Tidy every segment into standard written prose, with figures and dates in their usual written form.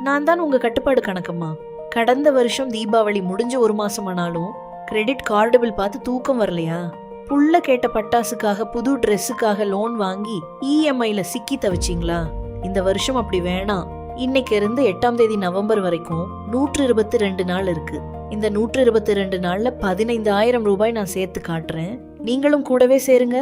நான் தான் உங்க கட்டுப்பாடு கணக்கம்மா. கடந்த வருஷம் தீபாவளி முடிஞ்ச 1 மாசம் ஆனாலும் கிரெடிட் கார்டு பில் பார்த்து தூக்கம் வரலையா? புள்ள கேட்ட பட்டாசுக்காக புது ட்ரெஸ்ஸுக்காக லோன் வாங்கி இஎம்ஐல சிக்கி தவிச்சிங்களா? இந்த வருஷம் அப்படி வேணாம். இன்னைக்கு இருந்து 8ஆம் தேதி நவம்பர் வரைக்கும் 122 நாள் இருக்கு. இந்த 122 நாள்ல 15,000 ரூபாய் நான் சேர்த்து காட்டுறேன். நீங்களும் கூடவே சேருங்க.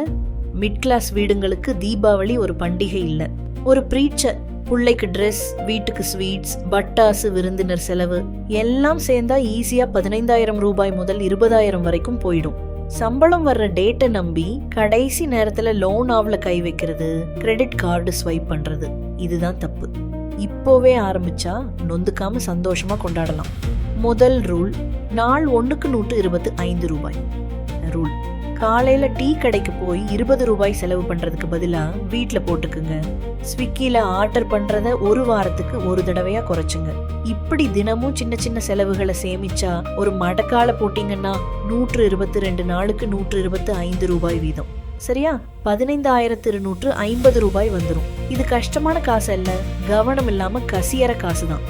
மிட் கிளாஸ் வீடுங்களுக்கு தீபாவளி ஒரு பண்டிகை இல்ல, ஒரு ப்ரீச்சர். பிள்ளைக்கு ட்ரெஸ், வீட்டுக்கு ஸ்வீட்ஸ், பட்டாசு, விருந்தினர் செலவு எல்லாம் சேர்ந்தா ஈஸியா 15,000 ரூபாய் முதல் 20,000 வரைக்கும் போயிடும். சம்பளம் வர்ற டேட்டை நம்பி கடைசி நேரத்துல லோன் ஆவ்ல கை வைக்கிறது, கிரெடிட் கார்டு ஸ்வைப் பண்றது, இதுதான் தப்பு. இப்போவே ஆரம்பிச்சா நொந்துக்காம சந்தோஷமா கொண்டாடலாம். முதல் ரூல், நாள் 1க்கு 125 ரூபாய் ரூல். காலையில டீ கடைக்கு போய் 20 ரூபாய் செலவு பண்றதுக்கு பதிலா வீட்ல போட்டுக்குங்க. ஸ்விக்கில ஆர்டர் பண்றத ஒரு வாரத்துக்கு ஒரு தடவையா குறைச்சுங்க. இப்படி தினமும் சின்ன சின்ன செலவுகளை சேமிச்சா ஒரு மடக்கால போட்டீங்கன்னா 122 நாளுக்கு 125 ரூபாய் வீதம். சரியா? 15,250 ரூபாய் வந்துடும். இது கஷ்டமான காசு அல்ல, கவனம் இல்லாம கசியற காசுதான்.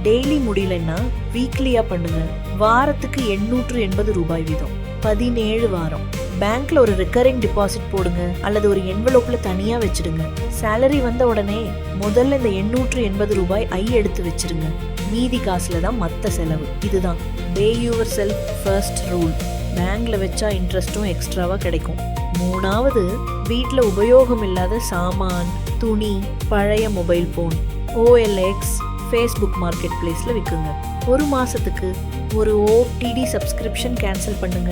டெய்லி முடியலன்னா வீக்லியா பண்ணுங்க. வாரத்துக்கு 880 ரூபாய் வீதம், 17 வாரம். பேங்க்ல ஒரு ரிக்கரிங் டிபாசிட் போடுங்க அல்லது ஒரு என்வலோப்ல தனியா வச்சிடுங்க. சேலரி வந்த உடனே முதல்ல இந்த 880 ரூபாய் எடுத்து வச்சிருங்க. மீதி காசுல தான் மத்த செலவு. இதுதான் பே யுவர் செல்ஃப் ஃபர்ஸ்ட் ரூல். பேங்க்ல வச்சா இன்ட்ரெஸ்டும் எக்ஸ்ட்ராவா கிடைக்கும். 3வது, வீட்ல உபயோகம் இல்லாத சாமான், துணி, பழைய mobile phone OLX, Facebook market பிளேஸ்ல விற்குங்க. 1 மாசத்துக்கு ஒரு OTD சப்ஸ்கிரிப்ஷன் கேன்சல் பண்ணுங்க.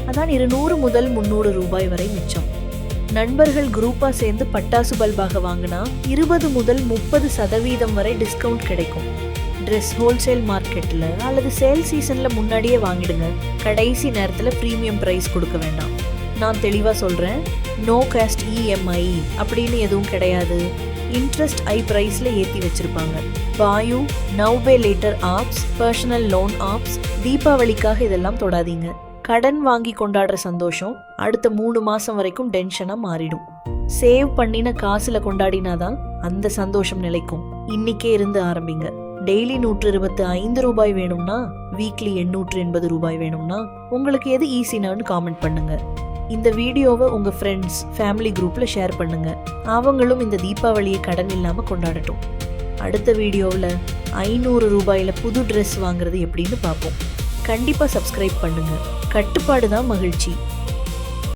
அதான் 200 முதல் 300 ரூபாய் வரை மிச்சம். நண்பர்கள் குரூப்பா சேர்ந்து பட்டாசு பல்பாக வாங்கினா 20 முதல் 30% வரை டிஸ்கவுண்ட் கிடைக்கும். ட்ரெஸ் ஹோல்சேல் மார்க்கெட்ல அல்லது சேல் சீசன்ல முன்னாடியே வாங்கிடுங்க. கடைசி நேரத்துல பிரீமியம் பிரைஸ் கொடுக்க வேண்டாம். நான் தெளிவா சொல்றேன், நோ காஸ்ட் EMI அப்படின்னு எதுவும் கிடையாது. இன்ட்ரெஸ்ட் பிரைஸ்ல ஏத்தி வச்சிருப்பாங்க. Buy, now pay later apps, personal loan apps. தீபாவளிக்காக இதெல்லாம் தொடாதீங்க. கடன் வாங்கி கொண்டாடுற சந்தோஷம் அடுத்த 3 மாசம் வரைக்கும் டென்ஷனா மாறிடும். சேவ் பண்ணின காசுல கொண்டாடினாதான் அந்த சந்தோஷம் நிலைக்கும். இன்னைக்கே இருந்து ஆரம்பிங்க. டெய்லி 125 ரூபாய் வேணும்னா, வீக்லி 880 ரூபாய் வேணும்னா, உங்களுக்கு எது ஈஸினான்னு காமெண்ட் பண்ணுங்க. இந்த வீடியோவை உங்க ஃப்ரெண்ட்ஸ், ஃபேமிலி குரூப்ல ஷேர் பண்ணுங்க. அவங்களும் இந்த தீபாவளியை கடன் இல்லாம கொண்டாடட்டும். அடுத்த வீடியோவில் 500 ரூபாயில புது ட்ரெஸ் வாங்குறது எப்படின்னு பார்ப்போம். கண்டிப்பா சப்ஸ்கிரைப் பண்ணுங்க. கட்டுப்பாடு தான் மகிழ்ச்சி.